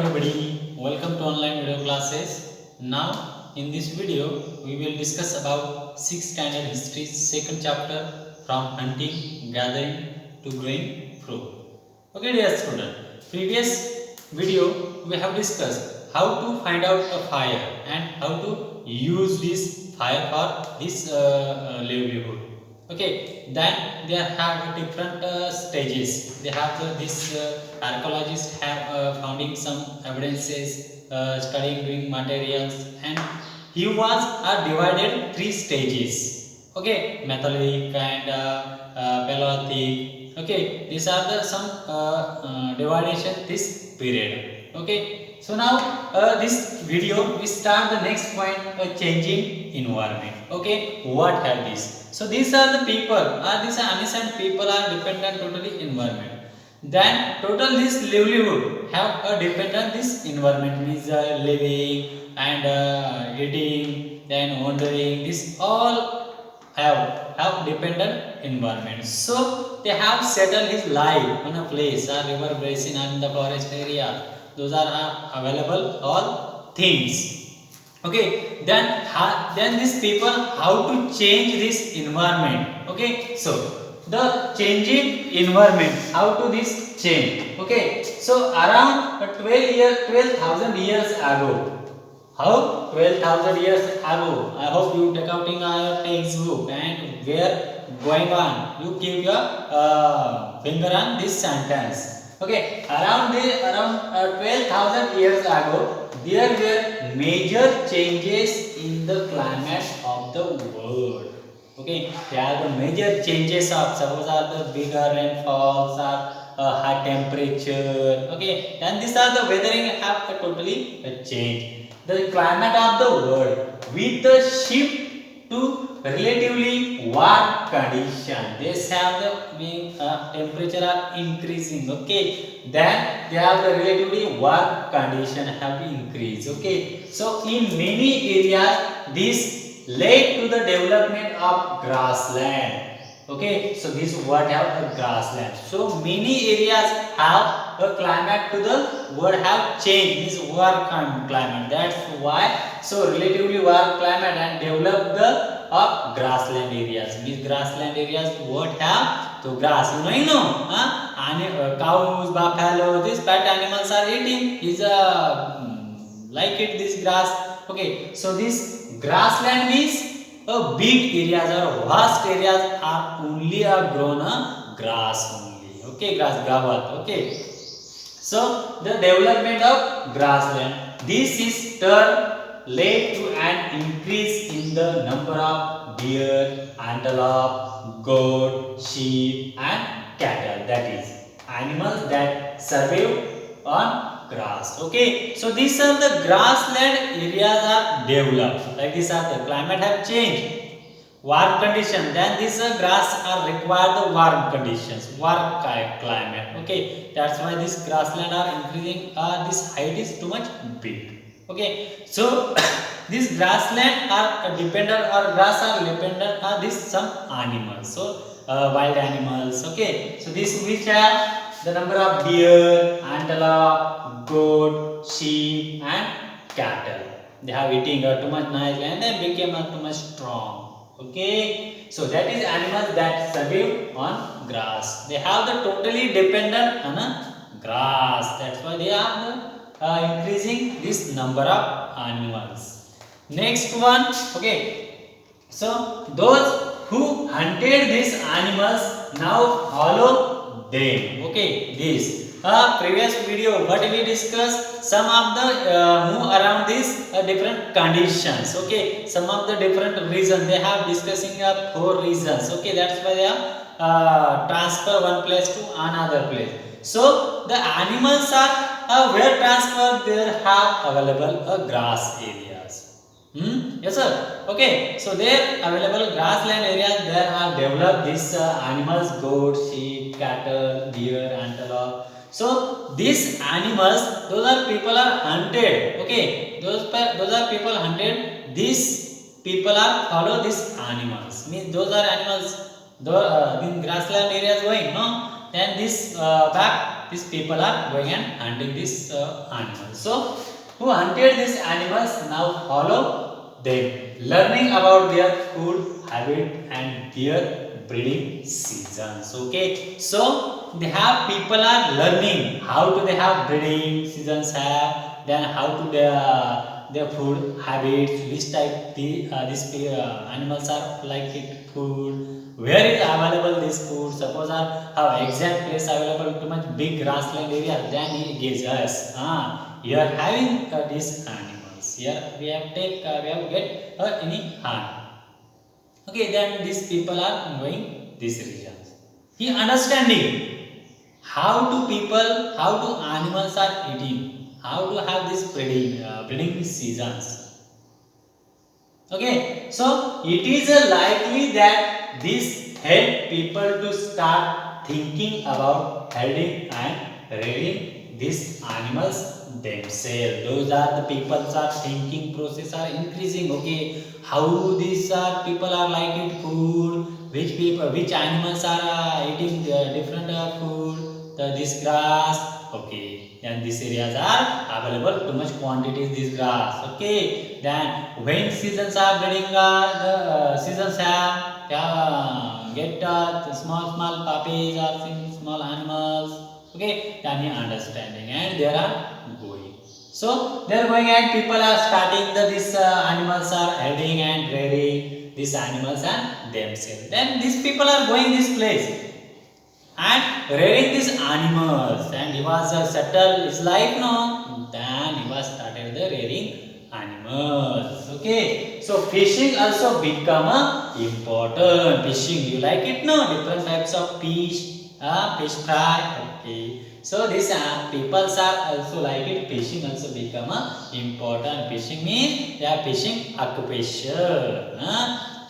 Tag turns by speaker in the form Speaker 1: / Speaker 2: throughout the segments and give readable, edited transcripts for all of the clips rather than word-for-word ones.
Speaker 1: everybody, welcome to online video classes. Now in this video we will discuss about 6th standard history second chapter from hunting, gathering to growing fruit. Okay dear student, previous video we have discussed how to find out a fire and how to use this fire for this livelihood. Okay, then they have different stages. They have this archaeologists have founding some evidences, studying doing materials, and he was divided three stages. Okay, Mesolithic and Paleolithic. Okay, these are the some dividation this period. Okay, so now this video we start the next point, changing environment. Okay, what have this? So these are the people, these ancient people are dependent totally environment. Then total this livelihood have a dependent this environment, means living and eating, then wandering. This all have dependent environment. So they have settled his life on a place, a river basin and the forest area. Those are available all things. Okay, then these people how to change this environment. Okay, so the changing environment, how to this change. Okay, so around 12,000 years ago. How? 12,000 years ago. I hope you take out in your textbook and where going on. You keep your finger on this sentence. Okay, around 12,000 years ago, there were major changes in the climate of the world. Okay, there are the major changes of, suppose are the bigger rainfalls or high temperature. Okay, and these are the weathering have totally changed. The climate of the world with the shift to relatively warm condition. They have the temperature are increasing. Okay, then they have the relatively warm condition have increased. Okay, so in many areas this led to the development of grassland. Okay, so this what have a grassland. So many areas have a climate to the world have changed. This warm climate. That's why so relatively warm climate and develop the grassland areas. These grassland areas what have to grass. You know, cows, buffalo, these pet animals are eating. Is like it this grass. Okay, so this grassland means big areas or vast areas are only grown grass only. Okay, grass gavat. Okay, so the development of grassland. This is led to an increase in the number of deer, antelope, goat, sheep, and cattle. That is animals that survive on grass. Okay, so these are the grassland areas are developed. Like this are the climate have changed, warm condition. Then these grass are required the warm conditions, warm climate. Okay, that's why this grassland are increasing. This height is too much big. Okay, so this grassland are dependent or grass are dependent on this some animals. So wild animals. Okay, so this which have the number of deer, antelope, goat, sheep, and cattle. They have eating too much nice and they became too much strong. Okay, so that is animals that survive on grass. They have the totally dependent on grass. That's why they are the increasing this number of animals. Next one. Okay, so those who hunted these animals now follow them. Okay, this previous video what we discussed, some of the move around these different conditions. Okay, some of the different reasons they have discussing 4 reasons. Okay, that's why they are transfer one place to another place. So the animals are where transferred there have available grass areas. Yes sir. Okay, so there available grassland areas there are developed these animals, goat, sheep, cattle, deer, antelope. So these animals, those are people are hunted. Okay, those are people hunted. These people are follow these animals. Means those are animals. In grassland areas going no. Then this back these people are going and hunting these animals. So who hunted these animals now follow them, learning about their food habit and their breeding seasons. Okay, so they have people are learning how to they have breeding seasons have, then how to their food habits, which type these animals are like it food, where is available this food. Suppose I have exact place available too much big grassland area, then he gives us. You are having these animals. Here we have get any hand. Okay, then these people are going these regions. He understanding how to people, how to animals are eating, how to have this breeding seasons. Okay, so it is likely that this help people to start thinking about herding and rearing these animals themselves. Those are the people's are thinking process are increasing. Okay, how these are people are liking food, which people, which animals are eating different food, this grass. Okay, and these areas are available too much quantities this grass. Okay, then when seasons are breeding the seasons have get the small puppies or small animals. Okay, then you understanding and there are going. So they are going and people are starting the this animals are herding and rearing these animals and themselves. Then these people are going this place and rearing these animals, and he was settled his life no, then he was started the rearing animals. Okay, so fishing also become important. Fishing, you like it no, different types of fish, fish fry. Okay, so these people are also like it. Fishing also become important. Fishing means they are fishing occupation.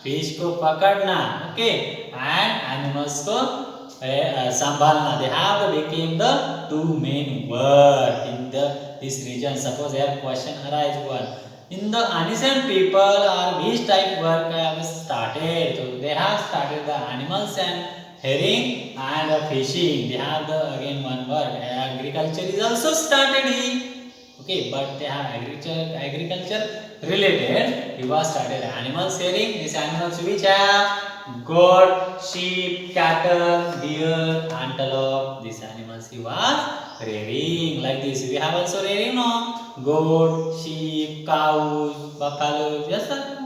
Speaker 1: Fish को पकड़ना. Okay, and animals को संभालना. They have became the two main work in this region. Suppose here question arise one. In the ancient people or which type work have started? So they have started the animals and herring and fishing. They have the again one work. Agriculture is also started here. Okay, but they have agriculture related. He was started animals herring. These animals which have goat, sheep, cattle, deer, antelope. These animals he was rearing like this. We have also rearing no, goat, sheep, cows, buffaloes. Yes sir.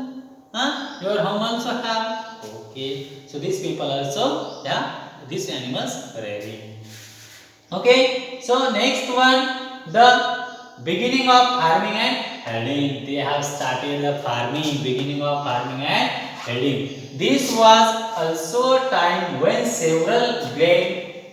Speaker 1: Your home also have. Okay. So these people also these animals rearing. Okay. So next one, the beginning of farming and herding. They have started the farming, beginning of farming and herding. This was also a time when several grain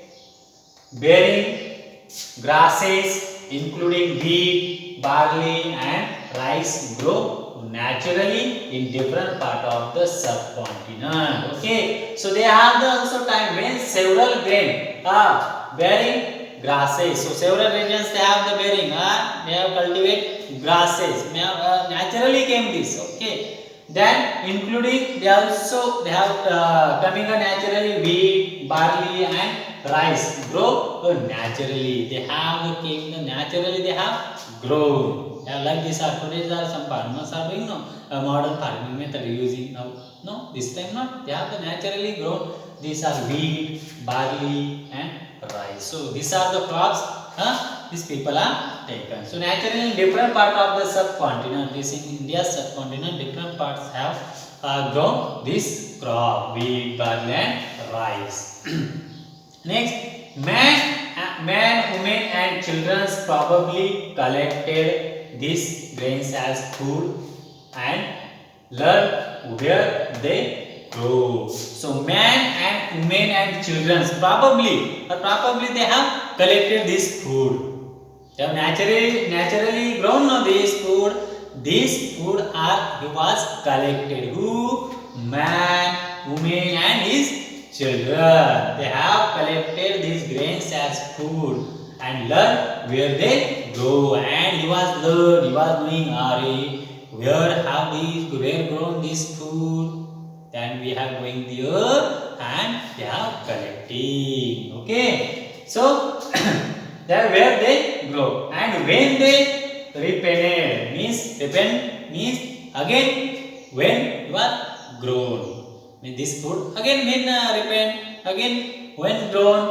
Speaker 1: bearing grasses including wheat, barley and rice grow naturally in different part of the subcontinent. Okay, so they have the also time when several grain bearing grasses. So several regions they have the bearing. They have cultivate grasses. Naturally came this. Okay. Then including they have coming naturally wheat, barley and rice grow naturally. They have came naturally they have grown. Like this are today's are some farmers are doing no modern farming method using now. No, this time not. They have the naturally grown. These are wheat, barley and rice. So these are the crops these people are taken. So naturally in different part of the subcontinent, this in India's subcontinent, different parts have grown this crop, wheat, barley and rice. Next, man, women and children probably collected these grains as food and learned where they grow. So man and women and children probably they have collected this food. They have naturally grown no this food. This food he was collected. Who? Man, woman and his children. They have collected these grains as food and learn where they grow. And he was knowing where grown this food. Then we have going there and they are collecting. Okay. So that where they grow. And when they repent means again when you are grown. Means this fruit again when repent, again when grown.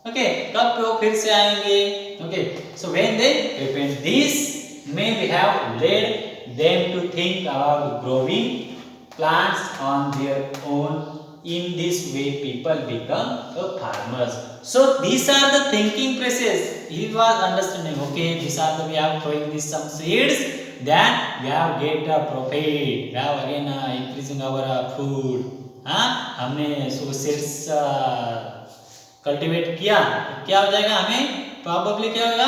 Speaker 1: Okay, कब वो फिर से आएंगे. Okay, so when they repent, this may we have led them to think about growing plants on their own. In this way people become farmers. So these are the thinking process. He was understanding, okay, these are the, we have throwing this some seeds, then we have get a profit, we have again increasing our food. हमने so seeds cultivate किया तो क्या हो जाएगा, हमें probably क्या होगा,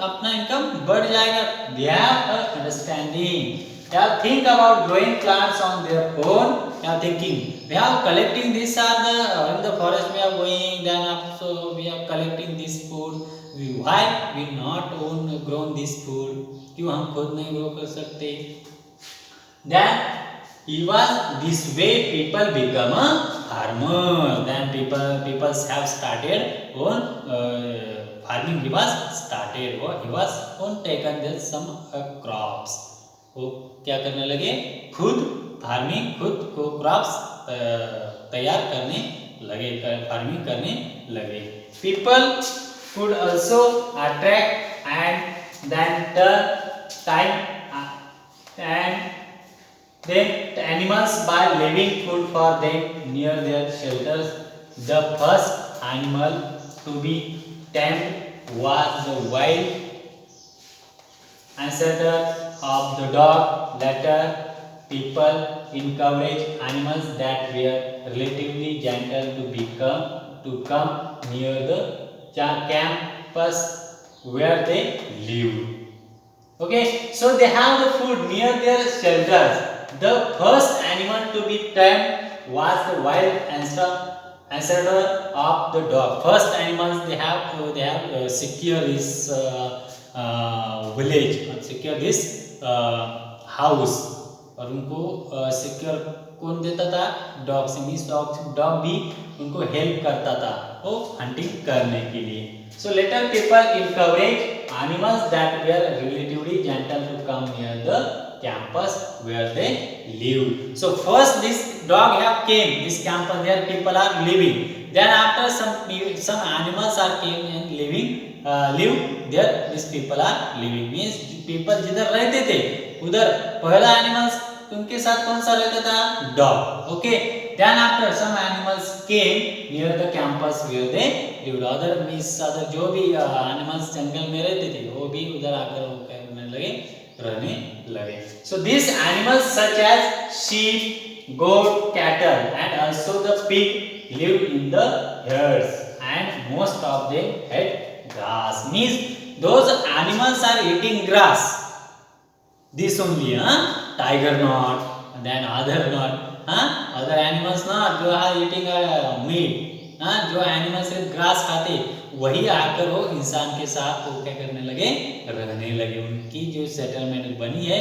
Speaker 1: अपना इनकम बढ़ जाएगा. They have understanding. They have think about growing plants on their own. They are thinking. We are collecting this are the in the forest we are going. Then also we are collecting this food. Why we not own grown this food? क्यों हम खुद नहीं grow कर सकते? Then he was this way people become a farmer. Then people have started on farming. He was started or he was on taken there some crops. वो क्या करने लगे, खुद फार्मिंग, खुद को क्रॉप्स तैयार करने लगे, फार्मिंग करने लगे. People could also attract and then turn time and then animals by leaving food for them near their shelters. The first animal to be tamed was the wild ancestor of the dog. Later people encouraged animals that were relatively gentle to come near the campus where they lived. Okay, so they have the food near their shelters. The first animal to be tamed was the wild ancestor of the dog. First animals they have secure this village, secure this house. और उनको secure कौन देता था, dog से. Means dog भी उनको help करता था वो हंटिंग करने के लिए. So later people encourage animals that were relatively gentle to come near the campus where they lived. So first this dog have came this campus where people are living. Then after some animals are came and live there. These people are living means people जिधर रहते थे उधर पहला animals उनके साथ कौन सा रहता था, dog. Okay, then after some animals came near the campus where they lived. other means other जो भी एनिमल्स जंगल में रहते थे वो भी उधर आकर वो करने लगे, रहने लगे. So these animals such as sheep, goat, cattle and also the pig lived in the herds and most of them had grass. Means those animals are eating grass. This only, tiger not, and then other not, other animals not. जो are eating meat, जो animals सिर्फ grass खाते वही आकर वो इंसान के साथ वो क्या करने लगे, रहने लगे. उनकी जो सेटलमेंट बनी है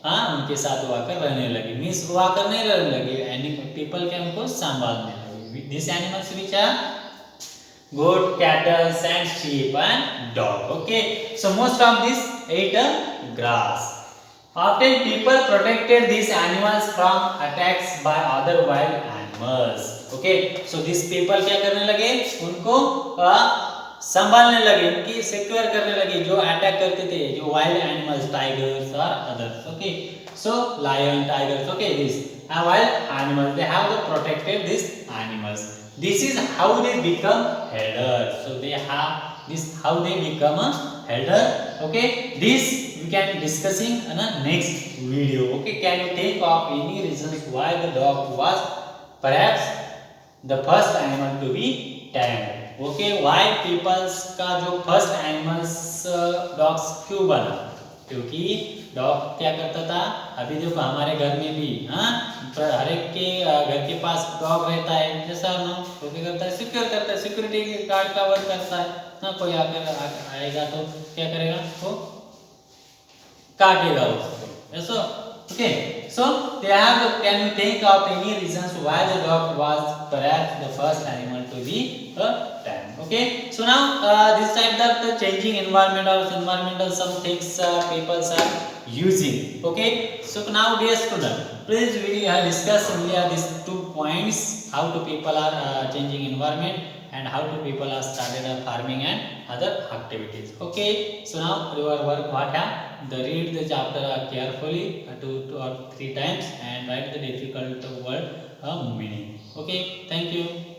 Speaker 1: उनके साथ वो आकर रहने लगे. मीन्स वो आकर नहीं रहने लगे, पीपल के उनको संभालने लगे. This animals which are goat, cattle and sheep and dog. Okay, so most of this ate grass. Often people protected these animals from attacks by other wild animals. Okay, so these people क्या करने लगे, उनको संभालने लगे, उनकी secure करने लगे जो अटैक करते थे, जो वाइल्ड एनिमल्स, टाइगर्स और अदर्स. Okay, so lion, tigers. Okay, this wild animals they have protected these animals. This is how they become herders. So they have this how they become a herder. Okay, this we can discussing in a next video. Okay, can you think of any reasons why the dog was perhaps the first animal to be tamed? Okay, why people's का जो first animals dogs क्यों बना? क्योंकि dog क्या करता था, अभी देखो हमारे घर में भी हर एक के घर के पास डॉग रहता है. जैसा ना वो क्या करता है, सिक्योर करता है, सिक्योरिटी गार्ड का वर्क करता है. कोई आकर आएगा तो क्या करेगा, वो काटेगा उसको. ऐसा. Okay, so they have can you think of any reasons why the dog was perhaps the first animal to be tamed? Okay, so now this type of the changing environmental some things people are using. Okay, so now dear student, please we discuss only these 2 points, how to people are changing environment and how to people are started farming and other activities. Okay, so now your work what have the read the chapter carefully 2 or 3 times and write the difficult word meaning. Okay, thank you.